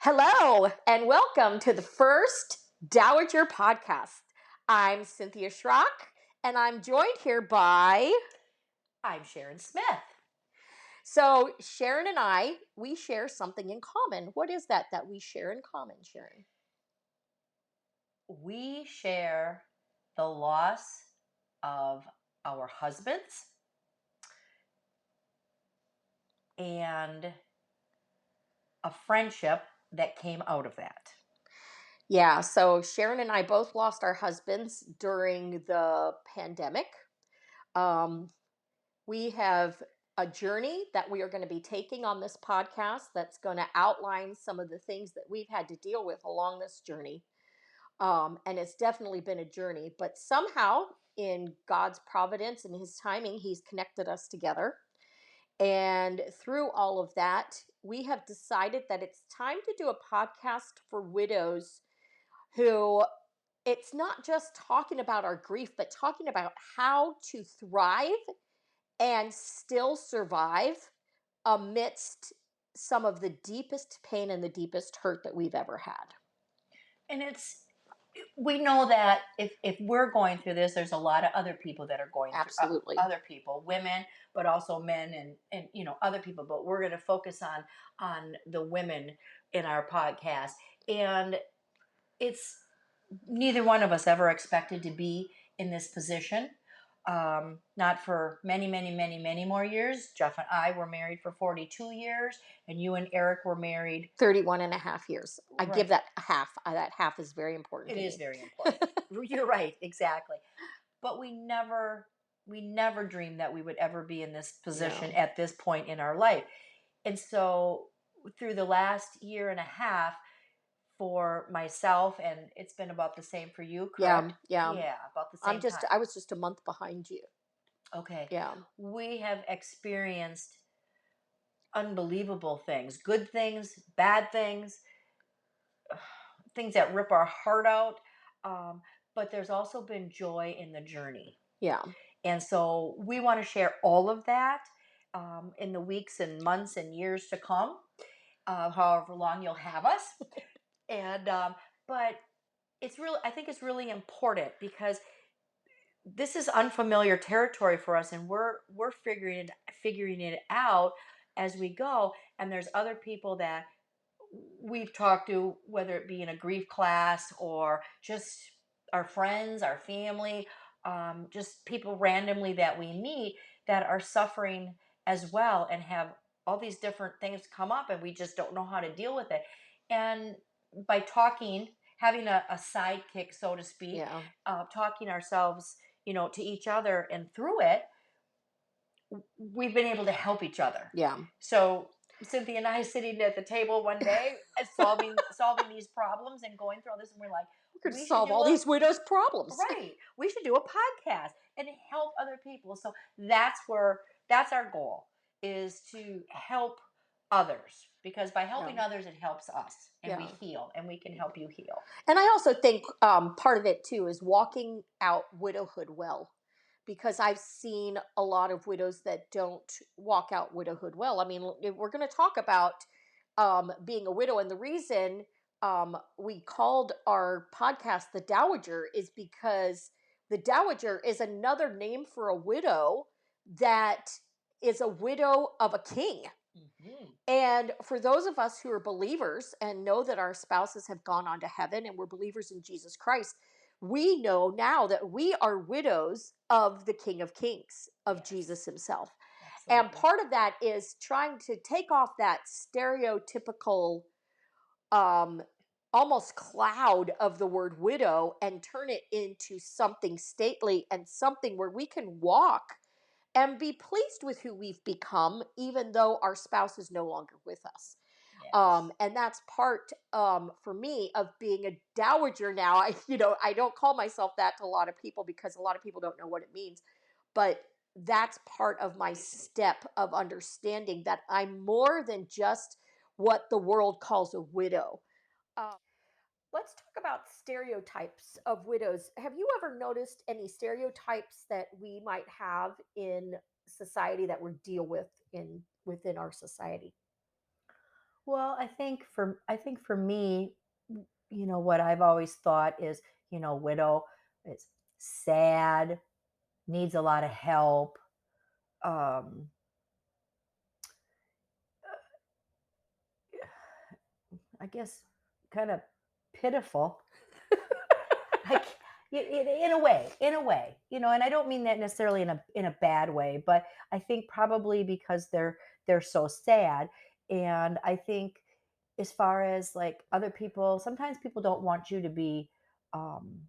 Hello, and welcome to the first Dowager podcast. I'm Cynthia Schrock, and I'm joined here by. I'm Sharon Smith. So, Sharon and I, we share something in common. What is that we share in common, Sharon? We share the loss of our husbands and a friendship that came out of that. Yeah, so Sharon and I both lost our husbands during the pandemic. Um, we have a journey that we are going to be taking on this podcast that's going to outline some of the things that we've had to deal with along this journey. And it's definitely been a journey, but somehow in God's providence and his timing, he's connected us together. And through all of that, we have decided that it's time to do a podcast for widows who it's not just talking about our grief, but talking about how to thrive and still survive amidst some of the deepest pain and the deepest hurt that we've ever had. And we know that if we're going through this, there's a lot of other people that are going Absolutely. through other people, women, but also men and other people. But we're going to focus on the women in our podcast. And it's neither one of us ever expected to be in this position. Not for many, many, many, many more years. Jeff and I were married for 42 years, and you and Eric were married 31 and a half years. I Right. give that half. That half is very important It to is me. very important. You're right, exactly. But we never dreamed that we would ever be in this position No. at this point in our life. And so through the last year and a half for myself, and it's been about the same for you, correct? Yeah. Yeah, about the same time. I was just a month behind you. Okay. Yeah. We have experienced unbelievable things, good things, bad things, things that rip our heart out. But there's also been joy in the journey. Yeah. And so we want to share all of that in the weeks and months and years to come, however long you'll have us. And but I think it's really important because this is unfamiliar territory for us, and we're figuring it out as we go. And there's other people that we've talked to, whether it be in a grief class or just our friends, our family, just people randomly that we meet that are suffering as well and have all these different things come up, and we just don't know how to deal with it. And by talking, having a sidekick, so to speak, Yeah. talking ourselves, to each other and through it, we've been able to help each other. Yeah. So Cynthia and I sitting at the table one day, solving these problems and going through all this, and we're like, We're going we to should solve do all these widows' problems. right. We should do a podcast and help other people. So that's our goal, is to help others, because by helping Yeah. others, it helps us, and we Yeah. heal, and we can help you heal. And I also think part of it too is walking out widowhood well, because I've seen a lot of widows that don't walk out widowhood well. I mean, we're going to talk about being a widow, and the reason we called our podcast The Dowager is because the Dowager is another name for a widow that is a widow of a king. Mm-hmm. And for those of us who are believers and know that our spouses have gone on to heaven and we're believers in Jesus Christ, we know now that we are widows of the King of Kings, of Yes. Jesus himself. Absolutely. And part of that is trying to take off that stereotypical, um, almost cloud of the word widow and turn it into something stately and something where we can walk and be pleased with who we've become, even though our spouse is no longer with us. Yes. And that's part for me of being a dowager now. I don't call myself that to a lot of people because a lot of people don't know what it means, but that's part of my step of understanding that I'm more than just what the world calls a widow. Uh, Let's talk about stereotypes of widows. Have you ever noticed any stereotypes that we might have in society that we deal with in within our society? Well, I think for me, what I've always thought is, widow is sad, needs a lot of help. Um, I guess kind of pitiful. Like in a way, and I don't mean that necessarily in a bad way, but I think probably because they're so sad, and I think as far as like other people, sometimes people don't want you to be um,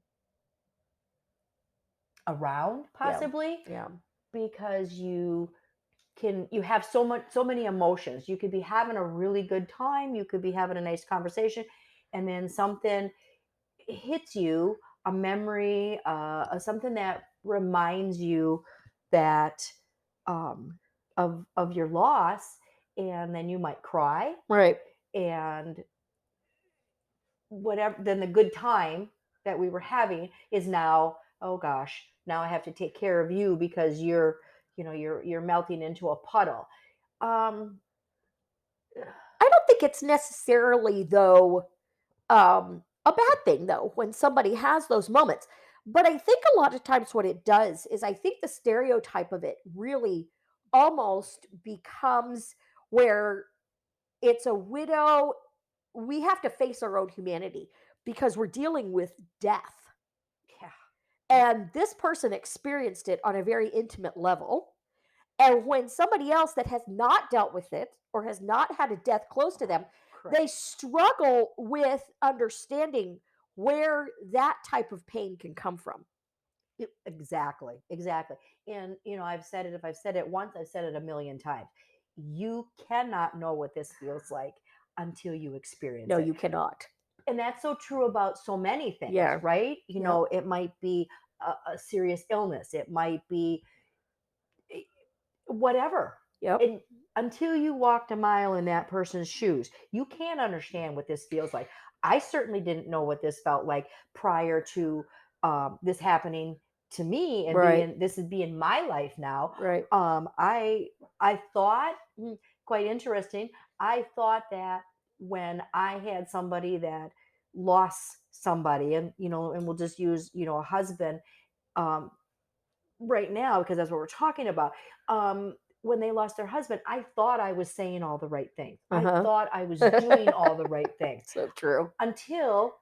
around, Yeah. possibly Yeah. because you have so many emotions. You could be having a really good time, you could be having a nice conversation, and then something hits you, a memory, something that reminds you that um, of your loss, and then you might cry, Right. and whatever. Then the good time that we were having is now, oh gosh, now I have to take care of you because you're melting into a puddle. Um, I don't think it's necessarily though a bad thing though when somebody has those moments. But I think a lot of times what it does is I think the stereotype of it really almost becomes where it's a widow. We have to face our own humanity because we're dealing with death. yeah, And this person experienced it on a very intimate level. And when somebody else that has not dealt with it or has not had a death close to them, correct. they struggle with understanding where that type of pain can come from. Exactly, exactly. And I've said it. If I've said it once, I've said it a million times. You cannot know what this feels like until you experience No, it. you cannot. And that's so true about so many things, Yeah. right? Yep. It might be a serious illness, it might be eh, whatever. Yep. And until you walked a mile in that person's shoes, you can't understand what this feels like. I certainly didn't know what this felt like prior to this happening to me, and Right. being my life now. Right. I thought, quite interesting. I thought that when I had somebody that lost somebody, and we'll just use a husband, um, right now, because that's what we're talking about. When they lost their husband, I thought I was saying all the right things. I Uh thought I was doing huh. all the right things So true. until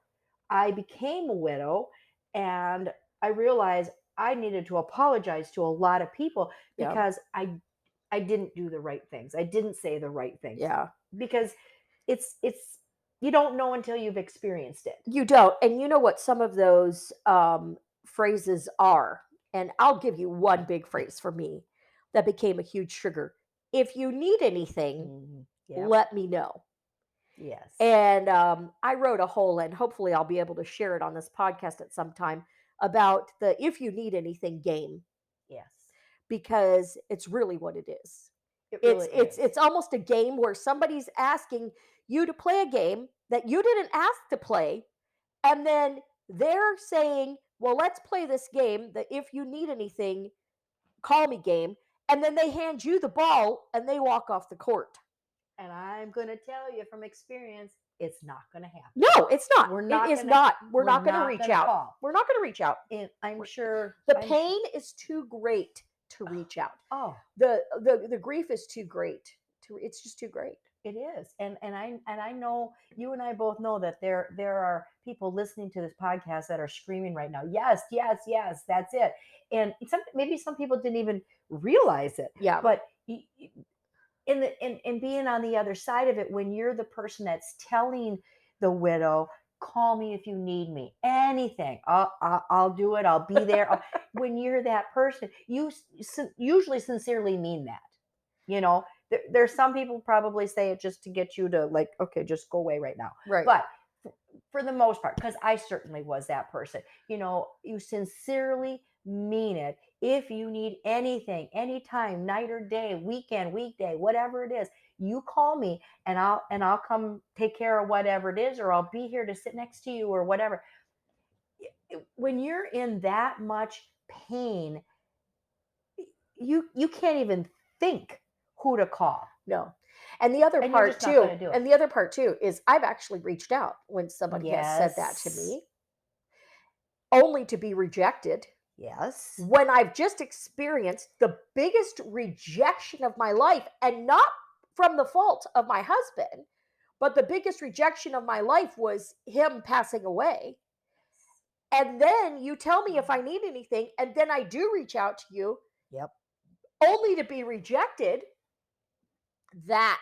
I became a widow, and I realized I needed to apologize to a lot of people Yeah. because I didn't do the right things. I didn't say the right things Yeah. because it's you don't know until you've experienced it. You don't. And you know what some of those phrases are? And I'll give you one big phrase for me that became a huge trigger. If you need anything, Yep. let me know. Yes. And I wrote a whole, and hopefully I'll be able to share it on this podcast at some time about the if you need anything game Yes. because it's really what it is. It It's really it's is. it's almost a game where somebody's asking you to play a game that you didn't ask to play, and then they're saying, "Well, let's play this game. That if you need anything, call me game." And then they hand you the ball and they walk off the court. And I'm going to tell you from experience, it's not going to happen. No, it's not. We're It not is going to not. We're we're not going to not reach going to out. call. We're not going to reach out. And I'm We're- sure The I'm sure pain is too great to reach out. oh, The grief is too great. It's just too great. it is. And I know you and I both know that there are people listening to this podcast that are screaming right now. Yes, yes, yes, that's it. And maybe some people didn't even realize it. Yeah. But in being on the other side of it, when you're the person that's telling the widow, call me if you need me, anything, I'll do it, I'll be there. When you're that person, you usually sincerely mean that. There's some people probably say it just to get you to, like, okay, just go away right now. Right. But for the most part, because I certainly was that person, you sincerely mean it. If you need anything, anytime, night or day, weekend, weekday, whatever it is, you call me, and I'll come take care of whatever it is, or I'll be here to sit next to you or whatever. When you're in that much pain, you can't even think who to call. No. And the other And you're part just not going too, to do it. and the other part too is I've actually reached out when somebody has said that to Yes. me, only to be rejected. Yes. When I've just experienced the biggest rejection of my life, and not from the fault of my husband, but the biggest rejection of my life was him passing away. And then you tell me if I need anything, and then I do reach out to you, Yep. only to be rejected. That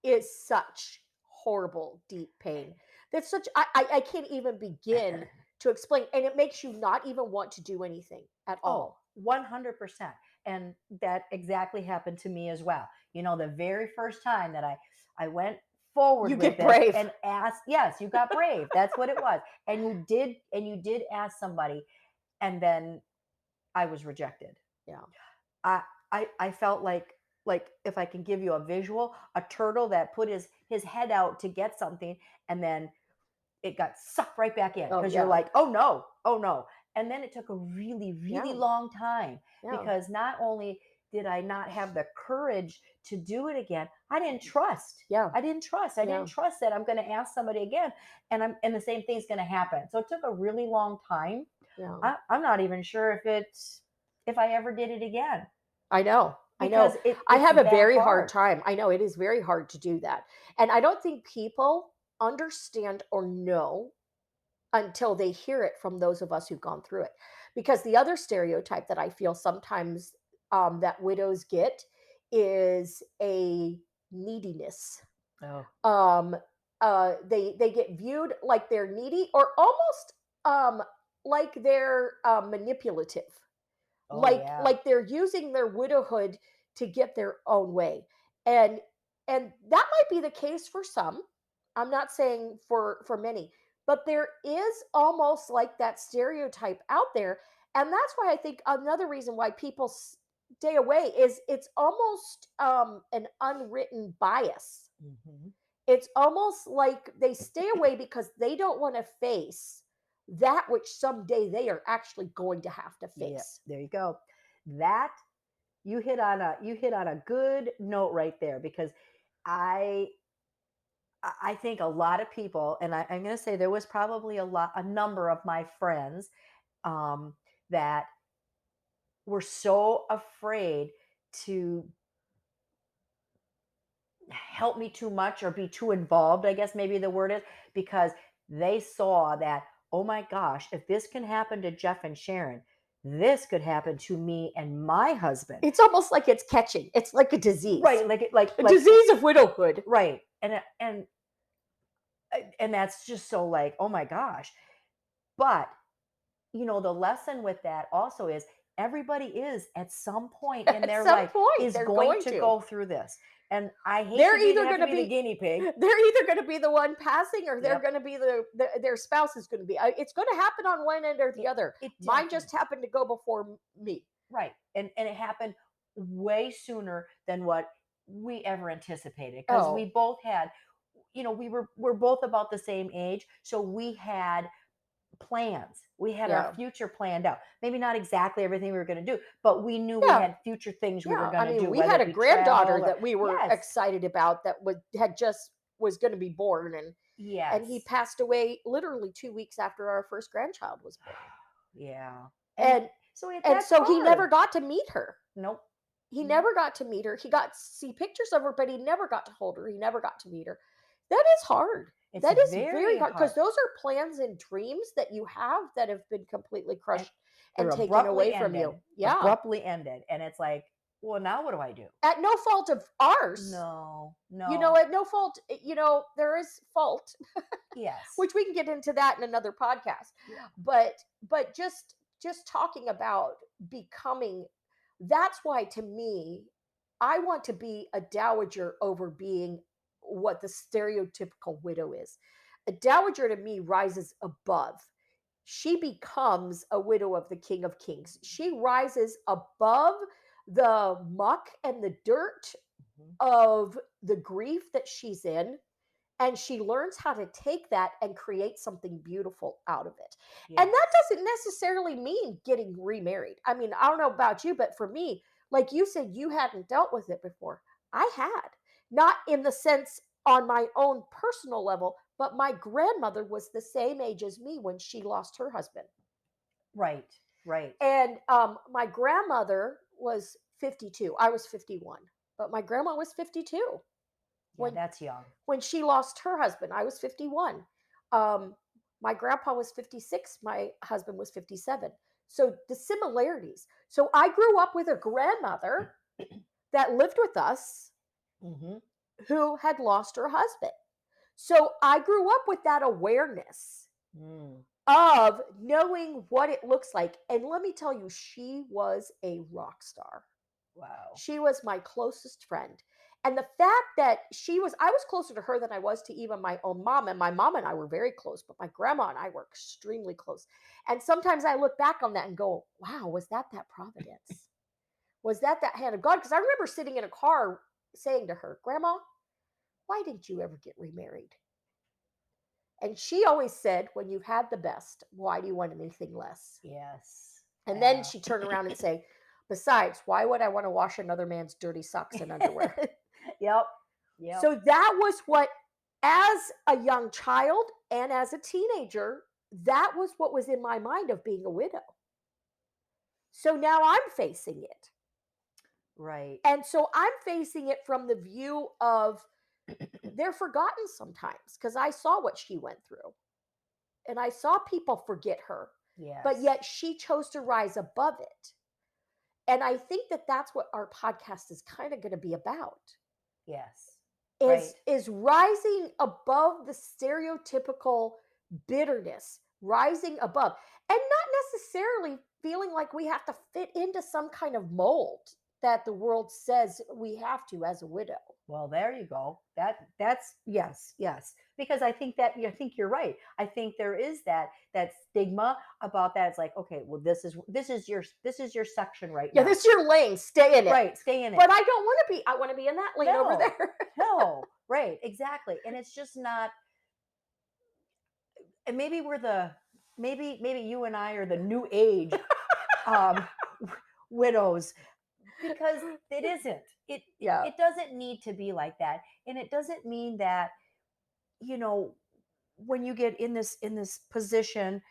is such horrible, deep pain. That's such, I can't even begin to explain. And it makes you not even want to do anything at Oh, all. 100%. And that exactly happened to me as well. The very first time that I went You forward with get this brave. and asked, yes, you got brave. That's what it was. And you did ask somebody, and then I was rejected. Yeah. I I felt like, if I can give you a visual, a turtle that put his head out to get something, and then it got sucked right back in, Oh, because you're yeah. like, oh no, oh no. And then it took a really, really Yeah. long time, Yeah. because not only did I not have the courage to do it again, I didn't trust. Yeah. I didn't trust. I Yeah. didn't trust that I'm going to ask somebody again, and the same thing's going to happen. So it took a really long time. Yeah. I'm not even sure if I ever did it again, I know. I know. because I it's have a that very hard hard. time. I know it is very hard to do that. And I don't think people understand or know until they hear it from those of us who've gone through it. Because the other stereotype that I feel sometimes that widows get is a neediness. Oh, um they get viewed like they're needy, or almost um like they're manipulative, oh yeah. like they're using their widowhood to get their own way. And and that might be the case for some. I'm not saying for many, but there is almost like that stereotype out there. And that's why I think another reason why people stay away is it's almost an unwritten bias. Hmm. It's almost like they stay away because they don't want to face that which someday they are actually going to have to Yeah, face. there you go. That you hit on a good note right there, because I I think a lot of people, and I'm going to say there was probably a number of my friends, um, that were so afraid to help me too much or be too involved, I guess maybe the word is, because they saw that, oh my gosh, if this can happen to Jeff and Sharon, this could happen to me and my husband. It's almost like it's catching. It's like a disease. Right, like it, like A like disease of widowhood. right. And that's just so, like, oh my gosh. But the lesson with that also is, everybody is, at some point in At their some life, point, is they're going going to to. go through this. And I hate They're either have going to to be the be guinea pig. they're either going to be the one passing, or they're Yep. going to be their spouse is going to be. It's going to happen on one end or the It, other. it Mine definitely. just happened to go before me. Right. And it happened way sooner than what we ever anticipated, because we Oh, both had, we're both about the same age, so we had plans. We had our yeah. future planned out. Maybe not exactly everything we were going to do, but we knew we Yeah. had future things we were Yeah, going I to mean, do, we whether had it a be granddaughter travel or that we were yes, excited about that had just was going to be born, and he yes, passed away literally 2 weeks after our first grandchild was born. yeah, And that's so he never hard. got to meet her. Nope, He nope. never got to meet her. He got to see pictures of her, but he never got to hold her. He never got to meet her. That is hard. It's That is very very hard, because hard. those are plans and dreams that you have that have been completely And crushed and they're taken abruptly away from ended. you. Yeah. Abruptly ended, and it's like, well, now what do I do? At no fault of ours. No, no, At no fault, there is fault, yes, which we can get into that in another podcast. yeah, But just talking about becoming, that's why to me, I want to be a dowager over being what the stereotypical widow is. A dowager to me rises above. She becomes a widow of the King of Kings. She rises above the muck and the dirt mhm, of the grief that she's in, and she learns how to take that and create something beautiful out of it. And that yes, doesn't necessarily mean getting remarried. I mean, I don't know about you, but for me, like you said, you hadn't dealt with it before. I had. not in the sense on my own personal level, but my grandmother was the same age as me when she lost her husband. Right. Right. And my grandmother was 52. I was 51, but my grandma was 52 Yeah, when that's young. she lost her husband. I was 51. Um, my grandpa was 56. My husband was 57. So the similarities. So I grew up with a grandmother that lived with us Hmm. who had lost her husband. So I grew up with that awareness Mm. of knowing what it looks like. And let me tell you, she was a rock star. Wow. She was my closest friend. And the fact that I was closer to her than I was to even my own mom. And my mom and I were very close, but my grandma and I were extremely close. And sometimes I look back on that and go, wow, was that providence? Was that hand of God? Because I remember sitting in a car saying to her, Grandma, why didn't you ever get remarried? And she always said, when you've had the best, why do you want anything less? Yes. And then Yeah. she'd turn around and say, besides, why would I want to wash another man's dirty socks and underwear? Yep. Yep. So that was what, as a young child and as a teenager, that was what was in my mind of being a widow. So now I'm facing it. Right. And so I'm facing it from the view of they're forgotten sometimes because I saw what she went through and I saw people forget her, but Yes. yet she chose to rise above it. And I think that that's what our podcast is kind of going to be about Yes. is Right. is rising above the stereotypical bitterness, rising above and not necessarily feeling like we have to fit into some kind of mold that the world says we have to as a widow. Well, there you go. That's yes, yes. Because I think you're right. I think there is that stigma about that. It's like, okay, well, this is your section right Yeah, now. this is your lane, stay in it. Right, stay in it. But I don't want to be, I want to be in that lane over No, there. no, right, exactly. And it's just not. And maybe you and I are the new age um, widows because it isn't. Yeah. It doesn't need to be like that, and it doesn't mean that you know when you get in this position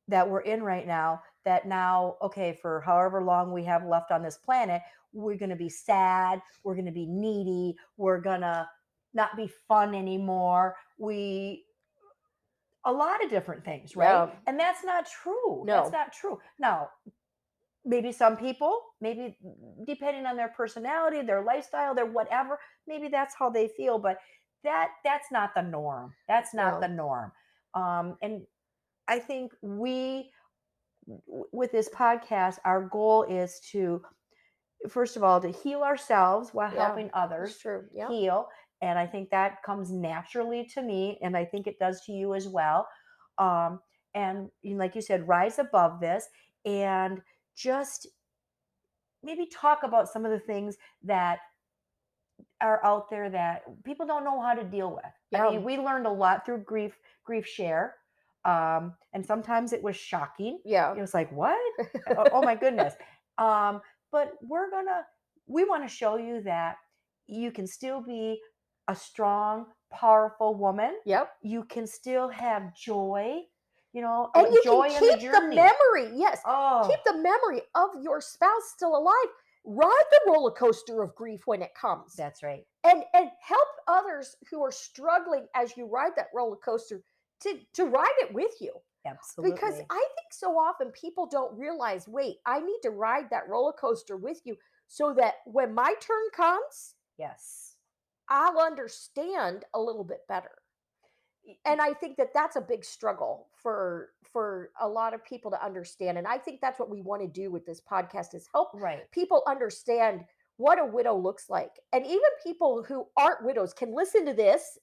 that we're in right now that now okay for however long we have left on this planet we're going to be sad, we're going to be needy, we're going to not be fun anymore, we a lot of different things, right? Yeah. And that's not true, that's No. not true. Now maybe some people, maybe depending on their personality, their lifestyle, their whatever, maybe that's how they feel, but that's not the norm, that's not the No. norm. And I think with this podcast, our goal is to, first of all, to heal ourselves while Yeah. helping It's others true. Yeah. heal. And I think that comes naturally to me, and I think it does to you as well. Um, and like you said, rise above this and just maybe talk about some of the things that are out there that people don't know how to deal with. I Yeah. mean, we learned a lot through grief share. And sometimes it was shocking. Yeah. It was like, what? Oh my goodness. Um, but we want to show you that you can still be a strong, powerful woman. Yep. You can still have joy, And you can joy in the keep the journey. memory, yes, keep Oh, the memory of your spouse still alive. Ride the roller coaster of grief when it comes. that's right. And help others who are struggling as you ride that roller coaster to ride it with you. Because Absolutely. I think so often people don't realize, wait, I need to ride that roller coaster with you so that when my turn comes, Yes. I'll understand a little bit better. And I think that that's a big struggle for a lot of people to understand, and I think that's what we want to do with this podcast is help Right. people understand what a widow looks like, and even people who aren't widows can listen to this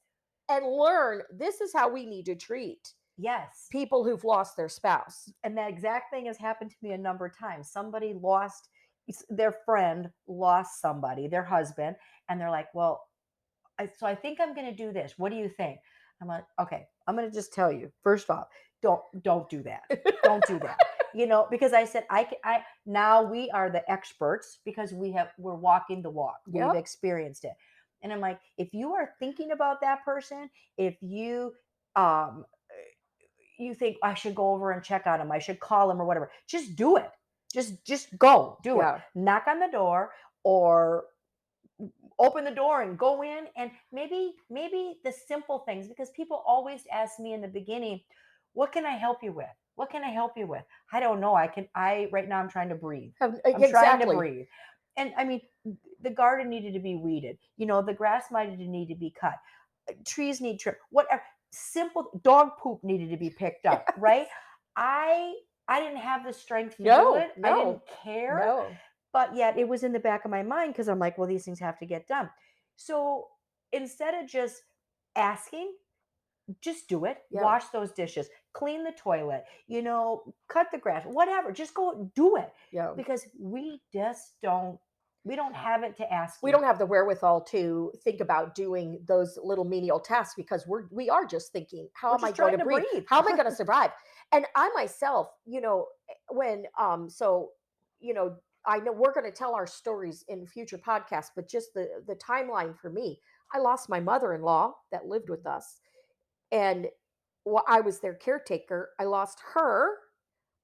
and learn this is how we need to treat Yes. people who've lost their spouse. And that exact thing has happened to me a number of times. Somebody lost their friend, lost somebody, their husband, and they're like, "Well, so I think I'm going to do this. What do you think?" I'm like, "Okay, I'm going to just tell you. First off, don't do that. Don't do that." Because I said I now we are the experts because we're walking the walk. We've Yep. experienced it. And I'm like, if you are thinking about that person, if um you think I should go over and check on him, I should call him or whatever, just do it. Just go, do it. Yeah. Knock on the door or open the door and go in, and maybe the simple things, because people always ask me in the beginning, what can I help you with, what can I help you with? I don't know. I right now I'm trying to breathe. I'm trying to Exactly. breathe. And I mean, the garden needed to be weeded, the grass might need to be cut, trees need trim, whatever. Simple dog poop needed to be picked up, right? I i didn't have the strength to do No, it. I didn't no, care, no. but yet it was in the back of my mind because I'm like, well, these things have to get done. So instead of just asking, just do it. Yeah. Wash those dishes, clean the toilet, cut the grass, whatever. Just go do it, Yeah. because we don't have it to ask We you. don't have the wherewithal to think about doing those little menial tasks because we are just thinking, how We're am I just going trying to to breathe? breathe. How am I going to survive? And I myself, when I know we're going to tell our stories in future podcasts, but just the timeline for me, I lost my mother-in-law that lived with us, and I was their caretaker. I lost her.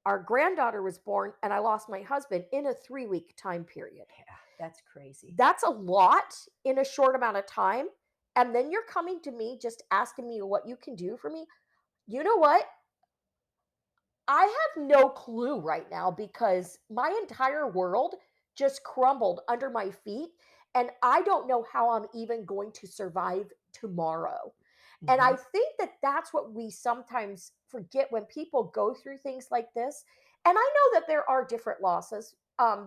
Our granddaughter was born, and I lost my husband in a 3-week time period. Yeah, that's crazy. That's a lot in a short amount of time. And then you're coming to me just asking me what you can do for me. You know what? I have no clue right now because my entire world just crumbled under my feet. And I don't know how I'm even going to survive tomorrow. And I Mhm. think that that's what we sometimes forget when people go through things like this. And I know that there are different losses,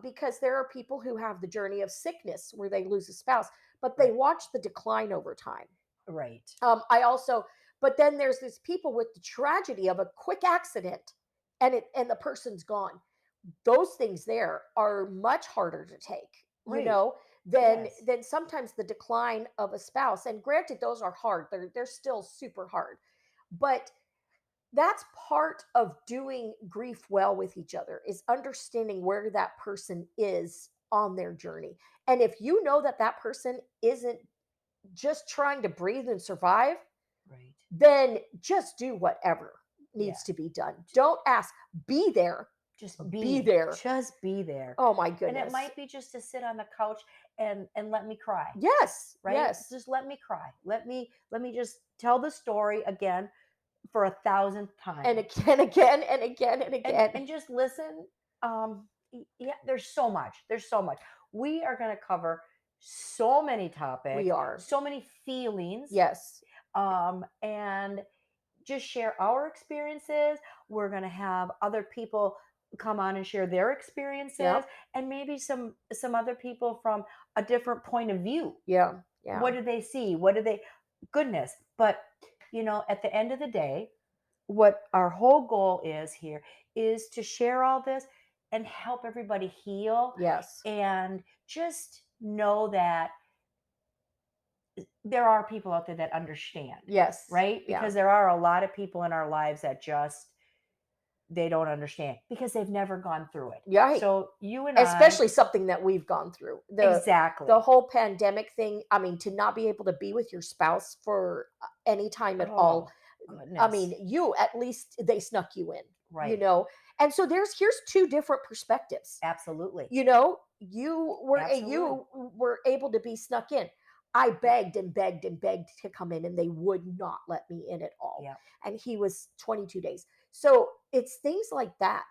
because there are people who have the journey of sickness where they lose a spouse, but they Right. watch the decline over time. Right. I also, but then there's this people with the tragedy of a quick accident, and the person's gone. Those things there are much harder to take, Right. than Yes. sometimes the decline of a spouse. And granted, those are hard. They're still super hard. But that's part of doing grief well with each other, is understanding where that person is on their journey. And if you know that that person isn't just trying to breathe and survive, Right. then just do whatever Yeah. needs to be done. Don't ask, be there. Just Be be. there. Just be there. Oh my And it goodness. might be just to sit on the couch and let me cry, Yes, right? yes. Just let me cry. Let me just tell the story again for a thousandth And time. again, again, and again, and And again. and just listen. Yeah, there's so much. There's so much. We are going to cover so many We topics, are. so many feelings, Yes. and just share our experiences. We're going to have other people come on and share their experiences, Yep. and maybe some other people from a different point of view. Yeah. Yeah. What do they see? What do they Goodness. But at the end of the day, what our whole goal is here is to share all this and help everybody heal, Yes. and just know that there are people out there that understand, Yes. right? Yeah. Because there are a lot of people in our lives that just they don't understand because they've never gone through it. Yeah. Right. So you and I, Especially something that we've gone through. The exactly. whole pandemic thing, I mean, to not be able to be with your spouse for any time at all. Oh, I goodness. mean, you at least they snuck you in, you Right. know. And so here's two different perspectives. Absolutely. You Absolutely. were able to be snuck in. I begged and begged and begged to come in, and they would not let me in at all. Yeah. And he was 22 days. So it's things like that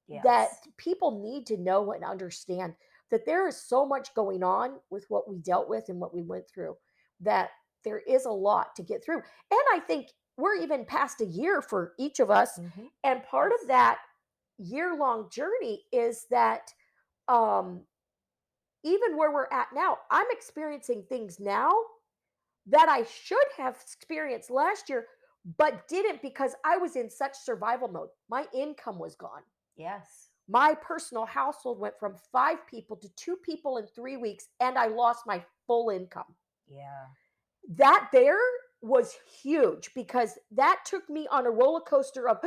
that Yes. people need to know and understand, that there is so much going on with what we dealt with and what we went through, that there is a lot to get through. And I think we're even past a year for each of us. Hmm. And part Yes. of that year-long journey is that, um even where we're at now, I'm experiencing things now that I should have experienced last year, but didn't because I was in such survival mode. My income was gone. Yes. My personal household went from 5 people to 2 people in 3 weeks, and I lost my full income. Yeah. That there was huge because that took me on a roller coaster of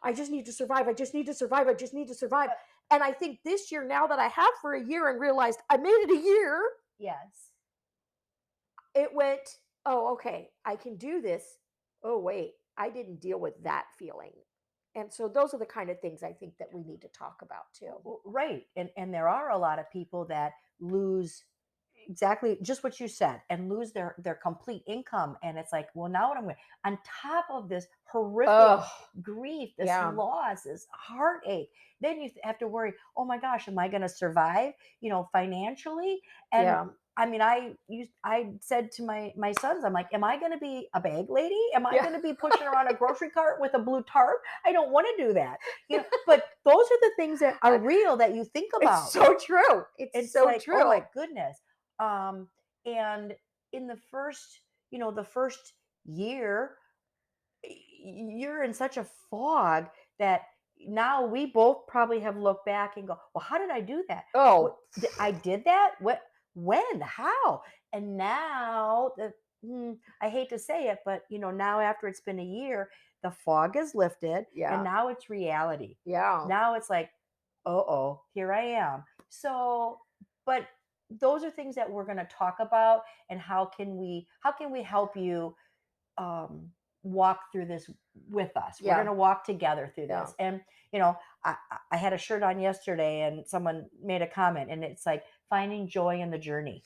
I just need to survive. I just need to survive. I just need to survive. But And I think this year, now that I have for a year and realized I made it a year, yes. it went, "Oh, okay, I can do this. Oh, wait, I didn't deal with that feeling." And so those are the kind of things I think that we need to talk about too. Right. And there are a lot of people that lose exactly just what you said and lose their complete income, and it's like, well, now what I'm going on top of this horrific Oh, grief, this yeah, loss, this heartache, then you have to worry, oh my gosh, am I going to survive, financially? And yeah, I mean, I said to my sons, I'm like, am I going to be a bag lady? Am I yeah. going to be pushing around a grocery cart with a blue tarp? I don't want to do that. But those are the things that are real that you think It's about. so true. It's It's so like, oh true. my goodness. um and in the first year, you're in such a fog that now we both probably have looked back and go, well, how did I do that? Oh, What, I did that? What? When? How? And now I hate to say it, but now after it's been a year, the fog is lifted, and yeah, now it's reality. yeah, Now it's like, oh, here I am. So, but those are things that we're going to talk about, and how can we help you um, walk through this with us. We're going yeah, to walk together through yeah. this. And, I had a shirt on yesterday and someone made a comment, and it's like finding joy in the journey.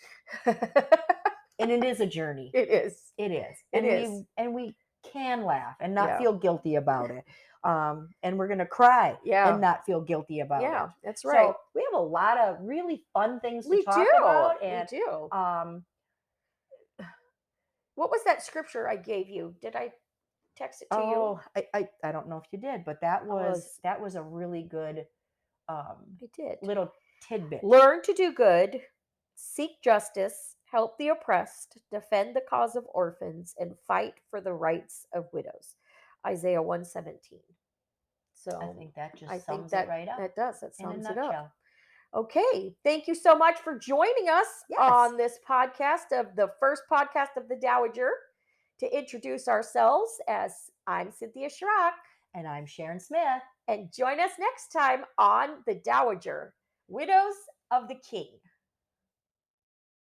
And it is a journey. It is. It is. It And is. we can laugh and not Yeah, feel guilty about it. And we're going to cry and yeah, not feel guilty about it. yeah. That's right. So we have a lot of really fun things to We talk do. about. We And do. um, What was that scripture I gave you? Did I text it to you? oh, I don't know if you did, but that I was was. that was a really good um, I did. little tidbit. Learn to do good, seek justice, help the oppressed, defend the cause of orphans, and fight for the rights of widows. Isaiah 117. I So think that I just think sums it that right up that does, that in a sums it up. nutshell. Okay. Thank you so much for joining us Yes. on this podcast of the first podcast of the Dowager. To introduce ourselves, as I'm Cynthia Schrock, And I'm Sharon Smith. and join us next time on the Dowager, Widows of the King.